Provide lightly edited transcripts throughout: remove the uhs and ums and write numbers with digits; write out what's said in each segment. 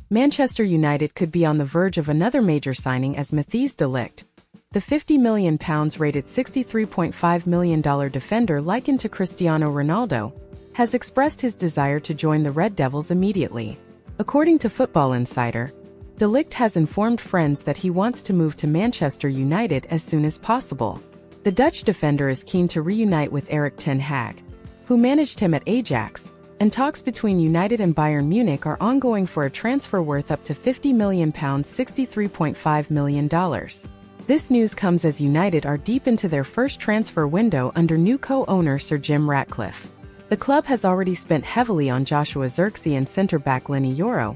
Manchester United could be on the verge of another major signing as Matthijs de Ligt, the £50 million rated $63.5 million defender likened to Cristiano Ronaldo, has expressed his desire to join the Red Devils immediately. According to Football Insider, de Ligt has informed friends that he wants to move to Manchester United as soon as possible. The Dutch defender is keen to reunite with Erik ten Hag, who managed him at Ajax, and talks between United and Bayern Munich are ongoing for a transfer worth up to £50 million $63.5 million. This news comes as United are deep into their first transfer window under new co-owner Sir Jim Ratcliffe. The club has already spent heavily on Joshua Zirkzee and centre-back Leny Yoro,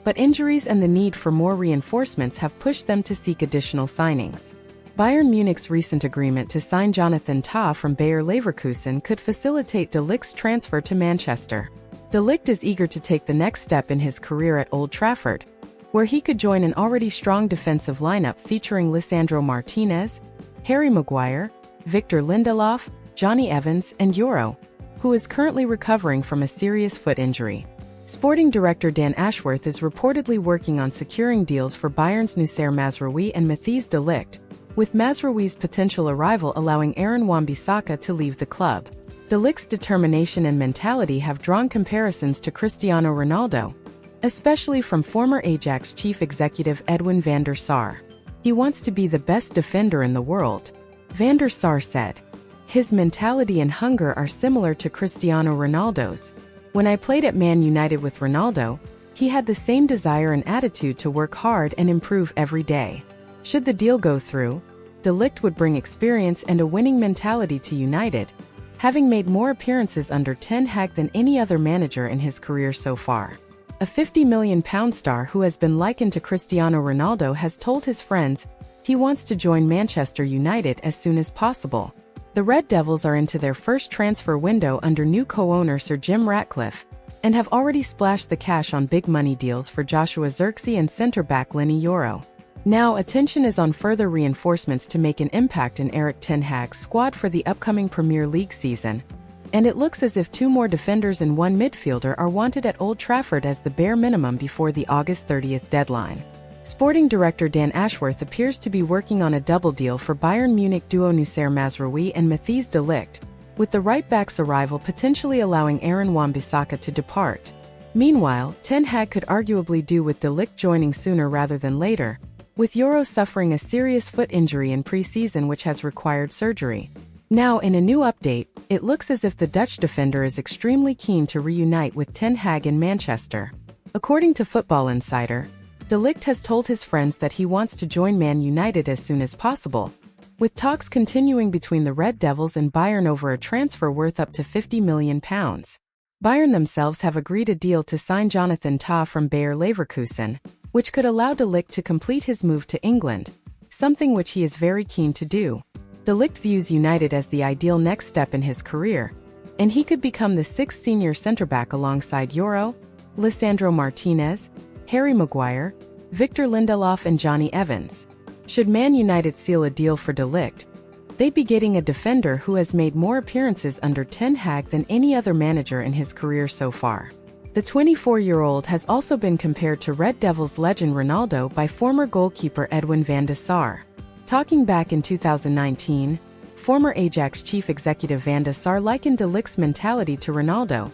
but injuries and the need for more reinforcements have pushed them to seek additional signings. Bayern Munich's recent agreement to sign Jonathan Tah from Bayer Leverkusen could facilitate de Ligt's transfer to Manchester. De Ligt is eager to take the next step in his career at Old Trafford, where he could join an already strong defensive lineup featuring Lisandro Martinez, Harry Maguire, Victor Lindelof, Johnny Evans, and Yoro, who is currently recovering from a serious foot injury. Sporting director Dan Ashworth is reportedly working on securing deals for Bayern's Noussair Mazraoui and Matthijs de Ligt, with Mazraoui's potential arrival allowing Aaron Wan-Bissaka to leave the club. De Ligt's determination and mentality have drawn comparisons to Cristiano Ronaldo, especially from former Ajax chief executive Edwin van der Sar. He wants to be the best defender in the world, van der Sar said. His mentality and hunger are similar to Cristiano Ronaldo's. When I played at Man United with Ronaldo, he had the same desire and attitude to work hard and improve every day. Should the deal go through, de Ligt would bring experience and a winning mentality to United, having made more appearances under Ten Hag than any other manager in his career so far. A £50 million star who has been likened to Cristiano Ronaldo has told his friends he wants to join Manchester United as soon as possible. The Red Devils are into their first transfer window under new co-owner Sir Jim Ratcliffe, and have already splashed the cash on big money deals for Joshua Zirkzee and centre-back Leny Yoro. Now attention is on further reinforcements to make an impact in Erik ten Hag's squad for the upcoming Premier League season, and it looks as if 2 more defenders and 1 midfielder are wanted at Old Trafford as the bare minimum before the August 30th deadline. Sporting director Dan Ashworth appears to be working on a double deal for Bayern Munich duo Noussair Mazraoui and Matthijs de Ligt, with the right-back's arrival potentially allowing Aaron Wan-Bissaka to depart. Meanwhile, Ten Hag could arguably do with de Ligt joining sooner rather than later, with Yoro suffering a serious foot injury in pre-season which has required surgery. Now in a new update, it looks as if the Dutch defender is extremely keen to reunite with Ten Hag in Manchester. According to Football Insider, de Ligt has told his friends that he wants to join Man United as soon as possible, with talks continuing between the Red Devils and Bayern over a transfer worth up to £50 million. Bayern themselves have agreed a deal to sign Jonathan Tah from Bayer Leverkusen, which could allow de Ligt to complete his move to England, something which he is very keen to do. De Ligt views United as the ideal next step in his career, and he could become the 6th senior centre-back alongside Yoro, Lisandro Martinez, Harry Maguire, Victor Lindelof and Johnny Evans. Should Man United seal a deal for de Ligt, they'd be getting a defender who has made more appearances under Ten Hag than any other manager in his career so far. The 24-year-old has also been compared to Red Devils legend Ronaldo by former goalkeeper Edwin van der Sar. Talking back in 2019, former Ajax chief executive Van der Sar likened de Ligt's mentality to Ronaldo,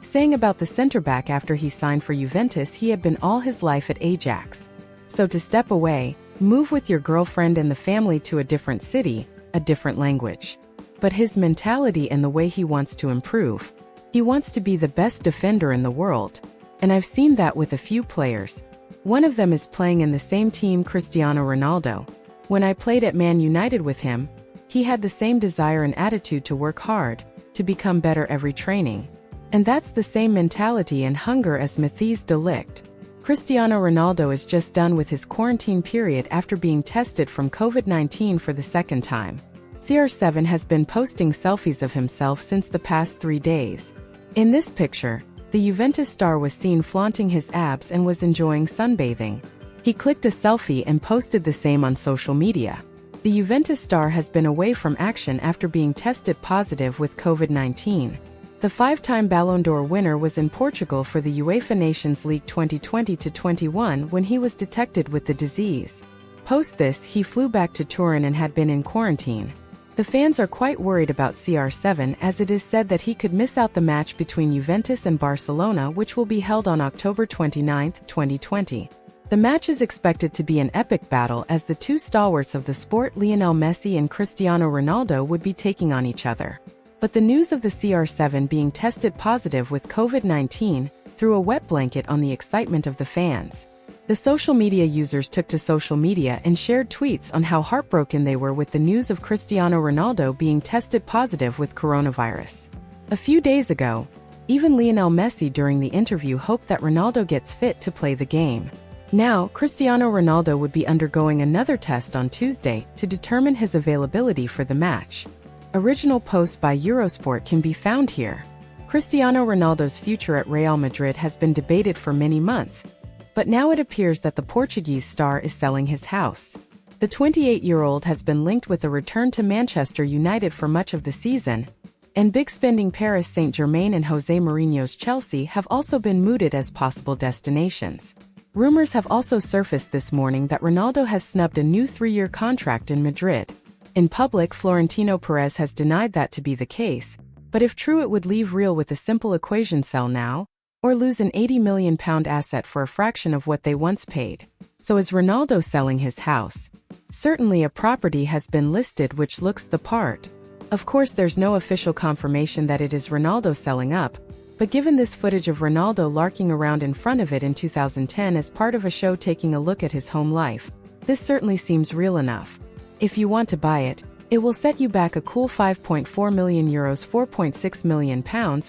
saying about the centre-back after he signed for Juventus he had been all his life at Ajax. So to step away, move with your girlfriend and the family to a different city, a different language. But his mentality and the way he wants to improve. He wants to be the best defender in the world. And I've seen that with a few players. One of them is playing in the same team Cristiano Ronaldo. When I played at Man United with him, he had the same desire and attitude to work hard, to become better every training. And that's the same mentality and hunger as Matthijs de Ligt. Cristiano Ronaldo is just done with his quarantine period after being tested from COVID-19 for the 2nd time. Cr7 has been posting selfies of himself since the past 3 days. In this picture, the Juventus star was seen flaunting his abs and was enjoying sunbathing. He clicked a selfie and posted the same on social media. The Juventus star has been away from action after being tested positive with COVID-19. The five-time Ballon d'Or winner was in Portugal for the UEFA Nations League 2020-21 when he was detected with the disease. Post this, he flew back to Turin and had been in quarantine. The fans are quite worried about Cr7 as it is said that he could miss out the match between Juventus and Barcelona, which will be held on October 29, 2020. The match is expected to be an epic battle as the two stalwarts of the sport, Lionel Messi and Cristiano Ronaldo, would be taking on each other. But the news of the Cr7 being tested positive with COVID-19 threw a wet blanket on the excitement of the fans. The social media users took to social media and shared tweets on how heartbroken they were with the news of Cristiano Ronaldo being tested positive with coronavirus. A few days ago, even Lionel Messi during the interview hoped that Ronaldo gets fit to play the game. Now, Cristiano Ronaldo would be undergoing another test on Tuesday to determine his availability for the match. Original post by Eurosport can be found here. Cristiano Ronaldo's future at Real Madrid has been debated for many months, but now it appears that the Portuguese star is selling his house. The 28-year-old has been linked with a return to Manchester United for much of the season, and big-spending Paris Saint-Germain and Jose Mourinho's Chelsea have also been mooted as possible destinations. Rumors have also surfaced this morning that Ronaldo has snubbed a new 3-year contract in Madrid. In public, Florentino Perez has denied that to be the case, but if true, it would leave Real with a simple equation: sell now, or lose an £80 million asset for a fraction of what they once paid. So is Ronaldo selling his house? Certainly a property has been listed which looks the part. Of course, there's no official confirmation that it is Ronaldo selling up, but given this footage of Ronaldo larking around in front of it in 2010 as part of a show taking a look at his home life, this certainly seems real enough. If you want to buy it, it will set you back a cool €5.4 million, £4.6 million,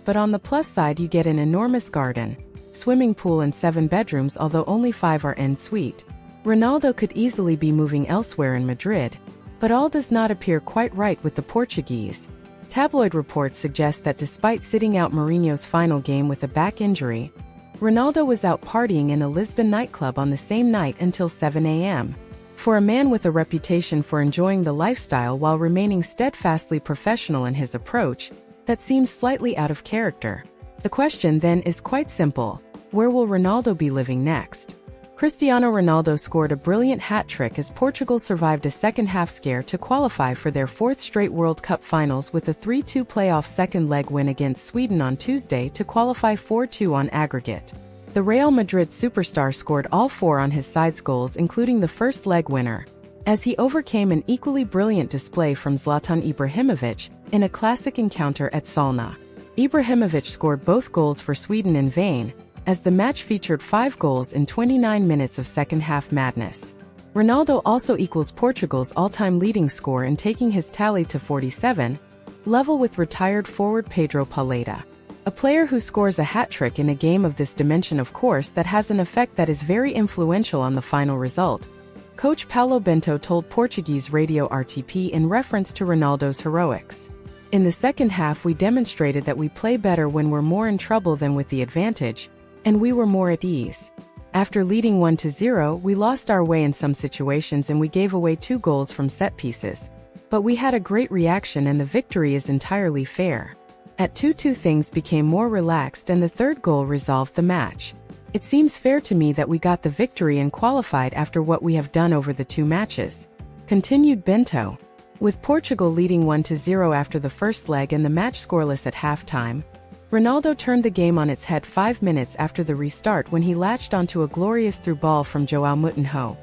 but on the plus side you get an enormous garden, swimming pool and 7 bedrooms, although only 5 are en suite. Ronaldo could easily be moving elsewhere in Madrid, but all does not appear quite right with the Portuguese. Tabloid reports suggest that despite sitting out Mourinho's final game with a back injury, Ronaldo was out partying in a Lisbon nightclub on the same night until 7 a.m. For a man with a reputation for enjoying the lifestyle while remaining steadfastly professional in his approach, that seems slightly out of character. The question then is quite simple: where will Ronaldo be living next? Cristiano Ronaldo scored a brilliant hat-trick as Portugal survived a second-half scare to qualify for their 4th straight World Cup finals with a 3-2 playoff second-leg win against Sweden on Tuesday to qualify 4-2 on aggregate. The Real Madrid superstar scored all 4 on his side's goals, including the first leg winner, as he overcame an equally brilliant display from Zlatan Ibrahimovic in a classic encounter at Solna. Ibrahimovic scored both goals for Sweden in vain, as the match featured 5 goals in 29 minutes of second-half madness. Ronaldo also equals Portugal's all-time leading score in taking his tally to 47, level with retired forward Pedro Paleta. A player who scores a hat-trick in a game of this dimension, of course, that has an effect that is very influential on the final result. Coach Paulo Bento told Portuguese radio RTP in reference to Ronaldo's heroics. In the second half, we demonstrated that we play better when we're more in trouble than with the advantage, and we were more at ease. After leading 1-0, we lost our way in some situations and we gave away 2 goals from set pieces. But we had a great reaction and the victory is entirely fair. At 2-2 things became more relaxed and the third goal resolved the match. It seems fair to me that we got the victory and qualified after what we have done over the 2 matches. Continued Bento. With Portugal leading 1-0 after the first leg and the match scoreless at halftime, Ronaldo turned the game on its head 5 minutes after the restart when he latched onto a glorious through ball from João Moutinho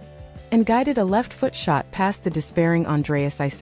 and guided a left foot shot past the despairing Andreas Ice.